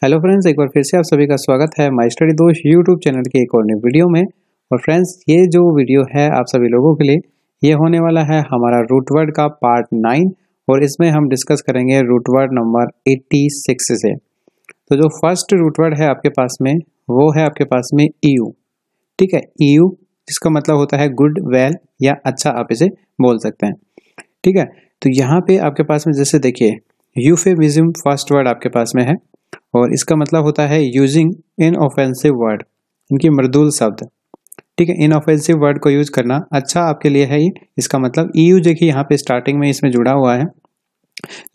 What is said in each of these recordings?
Hello friends, एक बार फिर से आप सभी का स्वागत है माय स्टडी दोस्त यूट्यूब चैनल के एक और नए वीडियो में। और फ्रेंड्स, ये जो वीडियो है आप सभी लोगों के लिए ये होने वाला है हमारा रूट वर्ड का पार्ट 9 और इसमें हम डिस्कस करेंगे रूट वर्ड नंबर 86 से। तो जो फर्स्ट रूट वर्ड है आपके पास में वो है आपके पास में ईयू। ठीक है, ईयू जिसका मतलब होता है गुड, वेल या अच्छा, आप इसे बोल सकते हैं। ठीक है, तो यहाँ पे आपके पास में जैसे देखिए यूफेमिज्म फर्स्ट वर्ड आपके पास में है और इसका मतलब होता है यूजिंग इनऑफेंसिव वर्ड, इनकी मृदुल शब्द। ठीक है, इनऑफेंसिव वर्ड को यूज करना अच्छा आपके लिए है ये। इसका मतलब ईयू देखिए यहाँ पे स्टार्टिंग में इसमें जुड़ा हुआ है,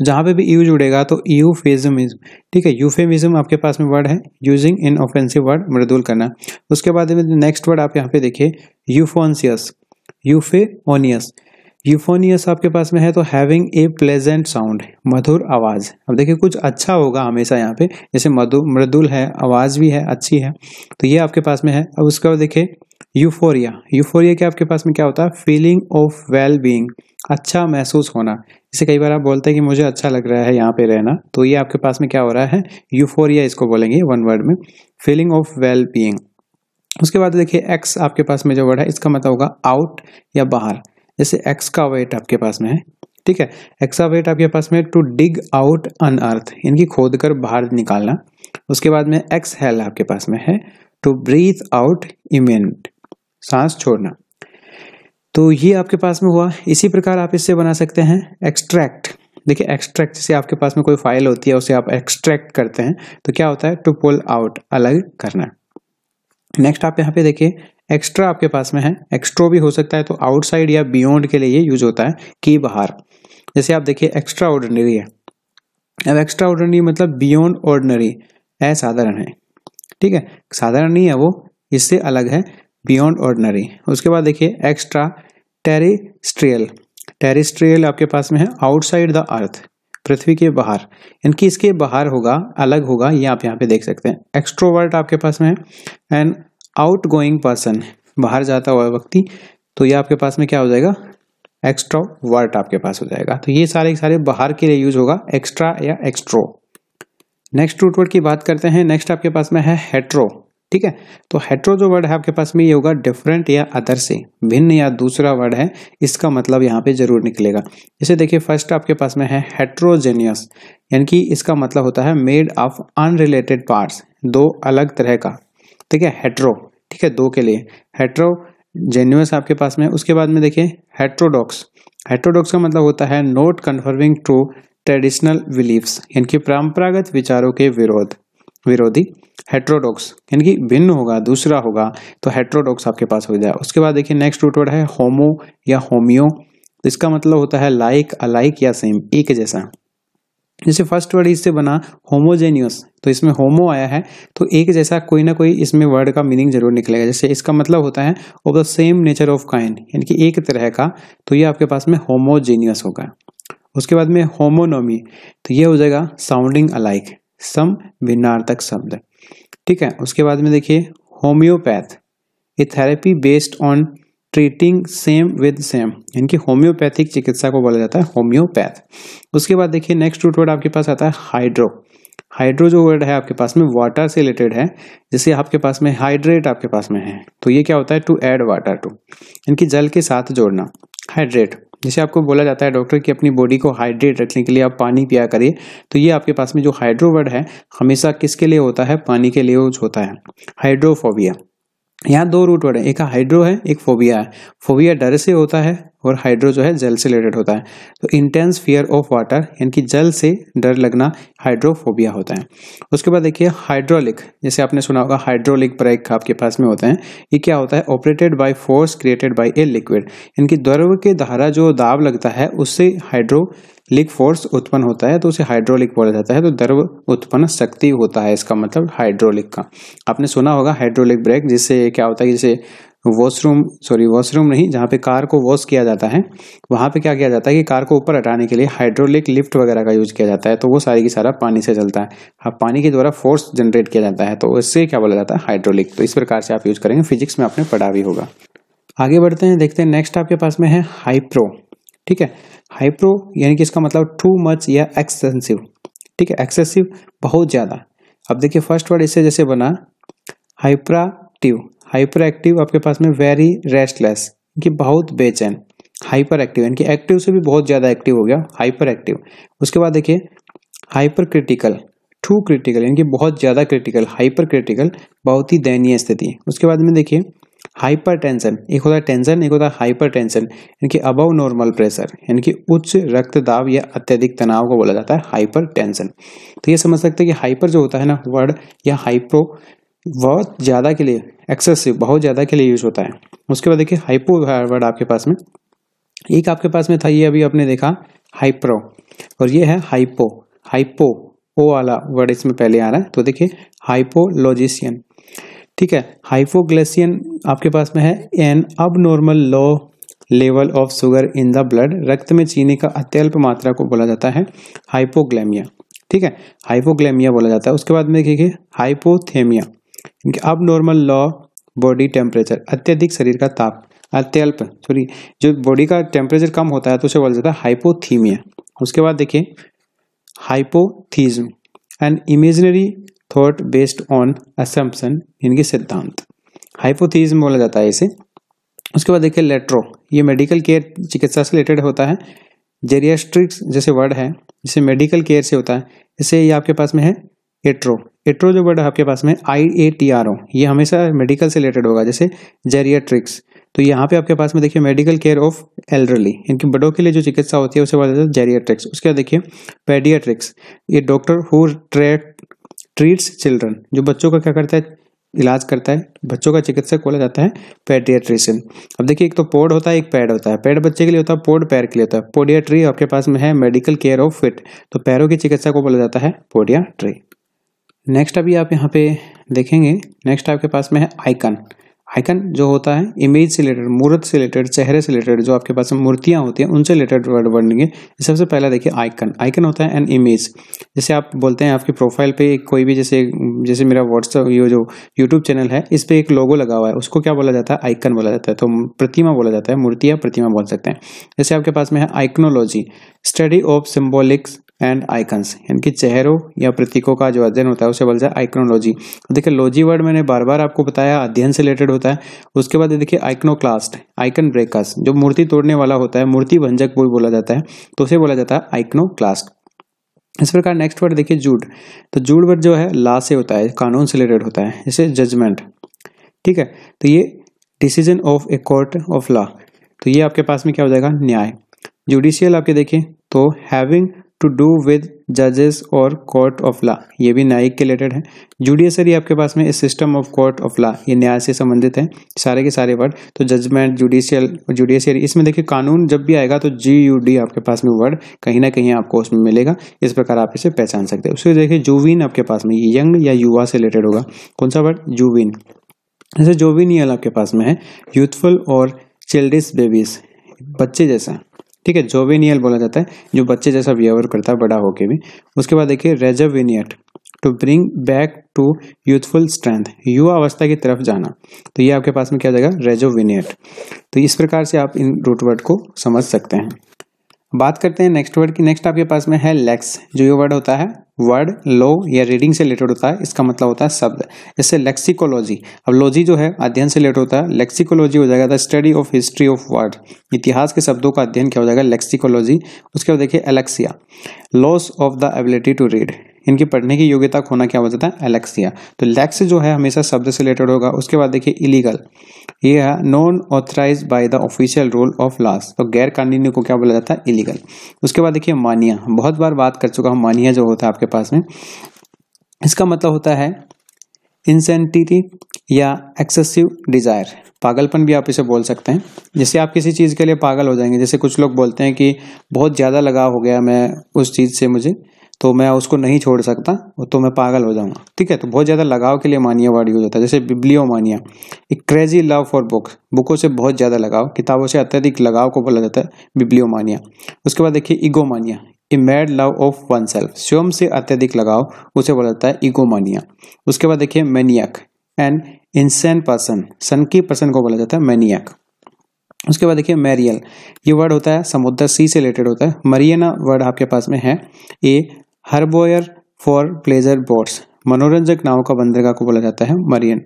जहां पे भी ईयू जुड़ेगा तो यूफेमिज्म। ठीक है, यूफेमिज्म आपके पास में वर्ड है यूजिंग इनऑफेंसिव वर्ड, मृदुल करना। उसके बाद में नेक्स्ट वर्ड आप यहाँ पे देखिए यूफोनियस। यूफेओनियस, यूफोनियस आपके पास में है तो हैविंग ए प्लेजेंट साउंड, मधुर आवाज। अब देखिए कुछ अच्छा होगा हमेशा यहाँ पे, जैसे मृदुल है, आवाज भी है, अच्छी है, तो ये आपके पास में है। अब उसके बाद देखिए यूफोरिया। यूफोरिया के आपके पास में क्या होता है? फीलिंग ऑफ वेल बीइंग, अच्छा महसूस होना। जैसे कई बार आप बोलते हैं कि मुझे अच्छा लग रहा है यहाँ पे रहना, तो ये आपके पास में क्या हो रहा है? यूफोरिया इसको बोलेंगे वन वर्ड में, फीलिंग ऑफ वेल बीइंग। उसके बाद देखिए एक्स आपके पास में जो वर्ड है इसका मतलब होगा आउट या बाहर। जैसे एक्सकावेट आपके पास में है। ठीक है, एक्सकावेट आपके पास में टू डिग आउट अन अर्थ, इनकी खोद कर बाहर निकालना। उसके बाद में एक्सहेल आपके पास में है टू ब्रीथ आउट इमेंट, सांस छोड़ना। तो ये आपके पास में हुआ। इसी प्रकार आप इससे बना सकते हैं एक्सट्रैक्ट। देखिए एक्सट्रैक्ट, जैसे आपके पास में कोई फाइल होती है उसे आप एक्सट्रैक्ट करते हैं तो क्या होता है? टू पुल आउट, अलग करना। नेक्स्ट आप यहाँ पे देखिए एक्स्ट्रा आपके पास में है, एक्स्ट्रो भी हो सकता है, तो आउटसाइड या बियॉन्ड के लिए ये यूज होता है कि बाहर। जैसे आप देखिए एक्स्ट्रा ऑर्डिनरी है। अब एक्स्ट्रा ऑर्डिनरी मतलब बियॉन्ड ऑर्डिनरी, असाधारण है। ठीक है, साधारण नहीं है वो, इससे अलग है, बियॉन्ड ऑर्डिनरी। उसके बाद देखिए एक्स्ट्रा टेरेस्ट्रियल। टेरेस्ट्रियल आपके पास में है आउटसाइड द अर्थ, पृथ्वी के बाहर, इनकी इसके बाहर होगा, अलग होगा, ये आप यहाँ पे देख सकते हैं। एक्सट्रोवर्ट आपके पास में है एंड आउट गोइंग पर्सन, बाहर जाता हुआ व्यक्ति, तो ये आपके पास में क्या हो जाएगा? एक्सट्रोवर्ट आपके पास हो जाएगा। तो ये सारे बाहर के लिए यूज होगा, एक्स्ट्रा या एक्सट्रो। नेक्स्ट रूट वर्ड की बात करते हैं। नेक्स्ट आपके पास में है हेट्रो। ठीक है, तो हेट्रो जो वर्ड है आपके पास में ये होगा डिफरेंट या अदर से, भिन्न या दूसरा वर्ड है, इसका मतलब यहाँ पे जरूर निकलेगा। जैसे देखिए फर्स्ट आपके पास में है हेट्रोजेनियस, यानी कि इसका मतलब होता है मेड ऑफ अनरिलेटेड पार्ट्स, दो अलग तरह का। ठीक है, हेट्रो, ठीक है, दो के लिए हेट्रोजेनियस आपके पास में। उसके बाद में देखिए हेट्रोडॉक्स। हेट्रोडॉक्स का मतलब होता है not conforming to traditional beliefs, इनके परंपरागत विचारों के विरोधी। हेट्रोडॉक्स यानी कि भिन्न होगा, दूसरा होगा, तो हेट्रोडॉक्स आपके पास हो जाए। उसके बाद देखिए नेक्स्ट रूट वर्ड है होमो या होमियो। तो इसका मतलब होता है लाइक, अलाइक या सेम, एक जैसा। जैसे फर्स्ट वर्ड इससे बना होमोजेनियस, तो इसमें होमो आया है तो एक जैसा, कोई ना कोई इसमें वर्ड का मीनिंग जरूर निकलेगा। जैसे इसका मतलब होता है of the same nature of kind, यानी कि एक तरह का, तो ये आपके पास में होमोजेनियस होगा। उसके बाद में होमोनोमी, तो ये हो जाएगा साउंडिंग अलाइक, सम भिन्नार्थक शब्द। ठीक है, उसके बाद में देखिए homeopath, a therapy based on treating same with same, यानी होम्योपैथिक चिकित्सा को बोला जाता है होम्योपैथ। उसके बाद देखिए नेक्स्ट रूट वर्ड आपके पास आता है हाइड्रो। हाइड्रो जो वर्ड है आपके पास में वाटर से रिलेटेड है। जैसे आपके पास में हाइड्रेट आपके पास में है, तो ये क्या होता है? टू ऐड वाटर टू, इनकी जल के साथ जोड़ना। हाइड्रेट, जैसे आपको बोला जाता है डॉक्टर की अपनी बॉडी को हाइड्रेट रखने के लिए आप पानी पिया करिए, तो ये आपके पास में जो हाइड्रो वर्ड है हमेशा किसके लिए होता है? पानी के लिए यूज होता है। हाइड्रोफोबिया, यहाँ दो रूट वर्ड है, एक हाइड्रो है, एक फोबिया है। फोबिया डर से होता है और हाइड्रो जो है जल से रिलेटेड होता है। तो इंटेंस फियर ऑफ वाटर, यानी कि जल से डर लगना, हाइड्रोफोबिया होता है। उसके बाद देखिए हाइड्रोलिक, जैसे आपने सुना होगा हाइड्रोलिक ब्रेक आपके पास में होते हैं। ये क्या होता है? Operated by force created by a liquid, इनकी द्रव के द्वारा जो दाब लगता है उससे हाइड्रोलिक फोर्स उत्पन्न होता है, तो उसे हाइड्रोलिक बोला जाता है। तो द्रव उत्पन्न शक्ति होता है, इसका मतलब हाइड्रोलिक का। आपने सुना होगा हाइड्रोलिक ब्रेक, जिससे क्या होता है, जैसे वॉशरूम नहीं, जहाँ पे कार को वॉश किया जाता है वहां पे क्या किया जाता है कि कार को ऊपर हटाने के लिए हाइड्रोलिक लिफ्ट वगैरह का यूज किया जाता है, तो वो सारी की सारा पानी से चलता है। हाँ, पानी के द्वारा फोर्स जनरेट किया जाता है, तो इससे क्या बोला जाता है? हाइड्रोलिक। तो इस प्रकार से आप यूज करेंगे, फिजिक्स में आपने पढ़ा भी होगा। आगे बढ़ते हैं, देखते हैं नेक्स्ट आपके पास में है हाइप्रो। ठीक है, हाइप्रो यानी कि इसका मतलब टू मच या एक्सटेंसिव। ठीक है, एक्सेसिव बहुत ज्यादा। अब देखिए फर्स्ट वर्ड इससे जैसे बना हाइपरएक्टिव। हाइपर एक्टिव आपके पास में वेरी रेस्टलेस, कि बहुत बेचैन। हाइपर एक्टिव यानी कि एक्टिव से भी बहुत ज्यादा एक्टिव हो गया, हाइपर एक्टिव। उसके बाद देखिए हाइपर क्रिटिकल, टू क्रिटिकल यानी कि बहुत ज्यादा क्रिटिकल, हाइपर क्रिटिकल बहुत ही दयनीय स्थिति। उसके बाद में देखिए हाइपर टेंशन, एक होता है टेंशन, एक होता है हाइपर टेंशन यानी कि अबव नॉर्मल प्रेशर, यानी कि उच्च रक्तदाब या अत्यधिक तनाव को बोला जाता है हाइपर टेंशन। तो ये समझ सकते हैं कि हाइपर जो होता है ना वर्ड, या हाइप्रो बहुत ज्यादा के लिए, एक्सेसिव बहुत ज्यादा के लिए यूज होता है। उसके बाद देखिए हाइपो वर्ड आपके पास में, एक आपके पास में था ये अभी आपने देखा हाइप्रो, और ये है हाइपो। हाइपो ओ वाला वर्ड इसमें पहले आ रहा है, तो देखिए हाइपोलोजिशियन, ठीक है। हाइपोग्लाइसियन आपके पास में है एन अब normal low level of sugar in the blood, रक्त में चीनी का अत्यल्प मात्रा को बोला जाता है हाइपोग्लाइमिया, ठीक है, हाइपोग्लाइमिया बोला जाता है। उसके बाद में देखिए हाइपोथेमिया, अब नॉर्मल लो बॉडी टेम्परेचर, अत्यधिक शरीर का ताप, अत्यल्प सॉरी जो बॉडी का टेम्परेचर कम होता है तो उसे बोला जाता है हाइपोथीमिया। उसके बाद देखिए hypothesis, an imaginary thought based on assumption, इनके सिद्धांत, हाइपोथीज्म बोला जाता है इसे। उसके बाद देखिए लेट्रो, ये मेडिकल केयर चिकित्सा से रिलेटेड होता है। जेरियाट्रिक्स जैसे वर्ड है जिसे मेडिकल केयर से होता है, इसे ये आपके पास में है एट्रो। एट्रो जो वर्ड है आपके पास में IATRO, ये हमेशा मेडिकल से रिलेटेड होगा, जैसे जेरियाट्रिक्स। तो यहाँ पे आपके पास में देखिए मेडिकल केयर ऑफ एल्डरली, इनकी बड़ों के लिए जो चिकित्सा होती है उसे बोला जाता है जेरियाट्रिक्स। उसके बाद देखिए पेडियाट्रिक्स, ये डॉक्टर हु ट्रीट्स चिल्ड्रन, जो बच्चों का क्या करता है इलाज करता है, बच्चों का चिकित्सक बोला जाता है पेडियाट्रिशियन। अब देखिए एक तो पोड होता है, एक पैड होता है। पैड बच्चे के लिए होता है, पोड पैर के लिए होता है। पोडियाट्री आपके पास में है मेडिकल केयर ऑफ फिट, तो पैरों की चिकित्सा को बोला जाता है पोडियाट्री। नेक्स्ट अभी आप यहाँ पे देखेंगे, नेक्स्ट आपके पास में है आइकन। आइकन जो होता है इमेज से रिलेटेड, मूर्त से रिलेटेड, चेहरे से रिलेटेड, जो आपके पास मूर्तियां होती हैं उनसे रिलेटेड वर्ड बनेंगे। सबसे पहला देखिए आइकन। आइकन होता है एन इमेज, जैसे आप बोलते हैं आपकी प्रोफाइल पे कोई भी, जैसे मेरा व्हाट्सएप ये जो यूट्यूब चैनल है इस पे एक लोगो लगा हुआ है, उसको क्या बोला जाता है आइकन बोला जाता है। तो प्रतिमा बोला जाता है, मूर्ति या प्रतिमा बोल सकते हैं। जैसे आपके पास में है आइकनोलॉजी, स्टडी ऑफ सिम्बॉलिक्स एंड आइकन्स, यानी कि चेहरों या प्रतीकों का जो अध्ययन होता है उसे बोलते हैं आइकनोलॉजी। देखिए लॉजी वर्ड मैंने बार बार आपको बताया अध्ययन से रिलेटेड होता है। उसके बाद देखिए आइकनोक्लास्ट, आइकन ब्रेकर्स, जो मूर्ति तोड़ने वाला होता है, मूर्ति भंजक कोई बोला जाता है, तो उसे बोला जाता है आइकनोक्लास्ट। इस प्रकार नेक्स्ट वर्ड देखिए जूड। तो जूड वर्ड जो है लॉ से होता है, कानून से रिलेटेड होता है, जैसे जजमेंट, ठीक है। तो ये decision of a court of law, तो ये आपके पास में क्या हो जाएगा न्याय। जुडिशियल आपके देखिए तो हैविंग टू डू विद जजेस और कोर्ट ऑफ लॉ, ये भी न्यायिक के रिलेटेड है। जुडिशरी आपके पास में system of court of law, ये न्याय से संबंधित है सारे के सारे वर्ड। तो जजमेंट, जुडिशियल, जुडिशरी, इसमें देखिए कानून जब भी आएगा तो GUD आपके पास में वर्ड कहीं ना कहीं आपको उसमें मिलेगा, इस प्रकार आप इसे पहचान सकते हैं। उसके देखिए जुवीन आपके पास में यंग या युवा से रिलेटेड होगा, कौन सा वर्ड जुवीन। जैसे जोविनियल आपके पास में है यूथफुल और चिल्ड्रिश बेबीज, बच्चे जैसा, ठीक है, जोवेनियल बोला जाता है जो बच्चे जैसा बिहेवियर करता है बड़ा होके भी। उसके बाद देखिए rejuvenate, to bring back to youthful strength, युवा अवस्था की तरफ जाना, तो ये आपके पास में क्या हो जाएगा रेजोवेनियट। तो इस प्रकार से आप इन रूट वर्ड को समझ सकते हैं। बात करते हैं नेक्स्ट वर्ड की। नेक्स्ट आपके पास में है लेक्स, जो ये वर्ड होता है वर्ड लो या रीडिंग से रिलेटेड होता है, इसका मतलब होता है शब्द। जैसे लेक्सिकोलॉजी, अब लॉजी जो है अध्ययन से रिलेटेड होता है, लेक्सिकोलॉजी हो जाएगा the study of history of word, इतिहास के शब्दों का अध्ययन क्या हो जाएगा लेक्सिकोलॉजी। उसके बाद देखिए alexia, loss of the ability to read, इनकी पढ़ने की योग्यता खोना क्या हो जाता है एलेक्सिया। तो लेक्स जो है हमेशा शब्द से रिलेटेड होगा। उसके बाद देखिए इलीगल, ये है non authorise by the official rule of laws, तो गैर कानूनी को क्या बोला जाता है इलीगल। उसके बाद देखिए मानिया, बहुत बार बात कर चुका हूं, मानिया जो होता है आपके पास में, इसका मतलब होता है इंसेंटिटी या एक्सेसिव डिजायर, पागलपन भी आप इसे बोल सकते हैं। जैसे आप किसी चीज के लिए पागल हो जाएंगे, जैसे कुछ लोग बोलते हैं कि बहुत ज्यादा लगाव हो गया मैं उस चीज से, मुझे तो मैं उसको नहीं छोड़ सकता, तो मैं पागल हो जाऊंगा, ठीक है। तो बहुत ज्यादा लगाव के लिए मानिया वर्ड यूज होता है। जैसे बिब्लियोमानिया, एक क्रेजी लव फॉर बुक्स, बुकों से बहुत ज्यादा लगाव, किताबों से अत्यधिक लगाव को बोला जाता है बिब्लियोमानिया। उसके बाद देखिए egomania, a mad love of one self, स्वयं से अत्यधिक लगाव, उसे बोला जाता है ईगोमानिया। उसके बाद देखिए मैनियक, एन इंसेन पर्सन, सनकी पर्सन को बोला जाता है मैनियक। उसके बाद देखिए मैरियल, ये वर्ड होता है समुद्र, सी से रिलेटेड होता है। मरियना वर्ड आपके पास में है ए हर्बोयर फॉर प्लेजर बोट्स, मनोरंजक नाव का बंदरगाह को बोला जाता है मरीन।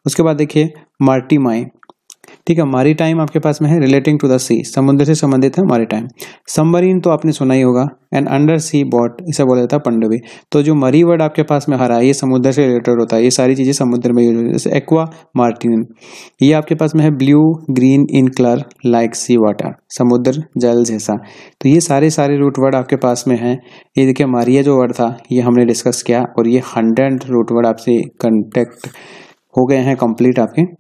उसके बाद देखिए मार्टिमाई, ठीक है, मारी टाइम आपके पास में है, रिलेटिंग टू द सी, समुद्र से संबंधित है मारी टाइम। सबमरीन तो आपने सुना ही होगा, एंड अंडर सी बोट इसे बोला जाता है पनडुब्बी। तो जो मरी वर्ड आपके पास में हरा है ये समुद्र से रिलेटेड होता है, ये सारी चीजें समुद्र में यूज होती है। जैसे एक्वा मार्टिन, ये आपके पास में है blue green in colour like sea water, समुद्र जल जैसा। तो ये सारे रूट वर्ड आपके पास में है। ये देखिए मारिया जो वर्ड था ये हमने डिस्कस किया, और ये 100 रूट वर्ड आपसे कंटेक्ट हो गए हैं कंप्लीट आपके।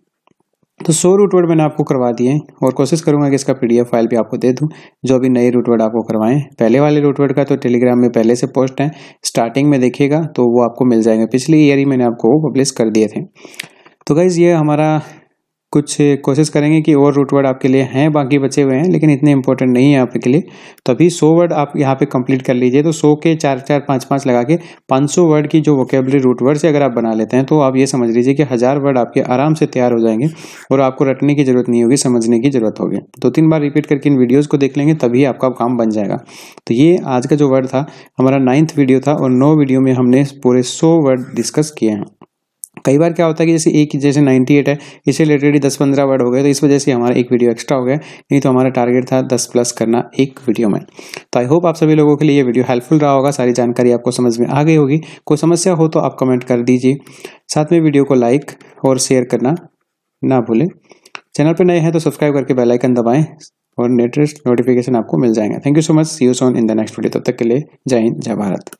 तो 100 रूट वर्ड मैंने आपको करवा दिए, और कोशिश करूंगा कि इसका पीडीएफ फाइल भी आपको दे दूं, जो अभी नए रूट वर्ड आपको करवाएं। पहले वाले रूट वर्ड का तो टेलीग्राम में पहले से पोस्ट है, स्टार्टिंग में देखिएगा तो वो आपको मिल जाएंगे, पिछली ईयर ही मैंने आपको पब्लिश कर दिए थे। तो गाइज ये हमारा कुछ कोशिश करेंगे कि और रूट वर्ड आपके लिए हैं, बाकी बचे हुए हैं लेकिन इतने इंपॉर्टेंट नहीं है आपके लिए। तो अभी 100 वर्ड आप यहाँ पे कंप्लीट कर लीजिए। तो 100 के 4-4 5-5 लगा के 500 वर्ड की जो वोकेबलरी रूट वर्ड से अगर आप बना लेते हैं तो आप ये समझ लीजिए कि 1000 वर्ड आपके आराम से तैयार हो जाएंगे, और आपको रटने की जरूरत नहीं होगी, समझने की जरूरत होगी। 2-3 बार रिपीट करके इन वीडियोज को देख लेंगे तभी आपका काम बन जाएगा। तो ये आज का जो वर्ड था हमारा 9th वीडियो था, और 9 वीडियो में हमने पूरे 100 वर्ड डिस्कस किए हैं। कई बार क्या होता है कि जैसे 98 है, इससे रिलेटेड ही 10-15 वर्ड हो गए, तो इस वजह से हमारा एक वीडियो एक्स्ट्रा हो गया, नहीं तो हमारा टारगेट था 10+ करना एक वीडियो में। तो आई होप आप सभी लोगों के लिए ये वीडियो हेल्पफुल रहा होगा, सारी जानकारी आपको समझ में आ गई होगी। कोई समस्या हो तो आप कमेंट कर दीजिए, साथ में वीडियो को लाइक और शेयर करना ना भूलें। चैनल पर नए हैं तो सब्सक्राइब करके बेल आइकन दबाएं, और लेटेस्ट नोटिफिकेशन आपको मिल जाएंगे। Thank you so much, see you soon in the next video. तब तक के लिए जय हिंद, जय भारत।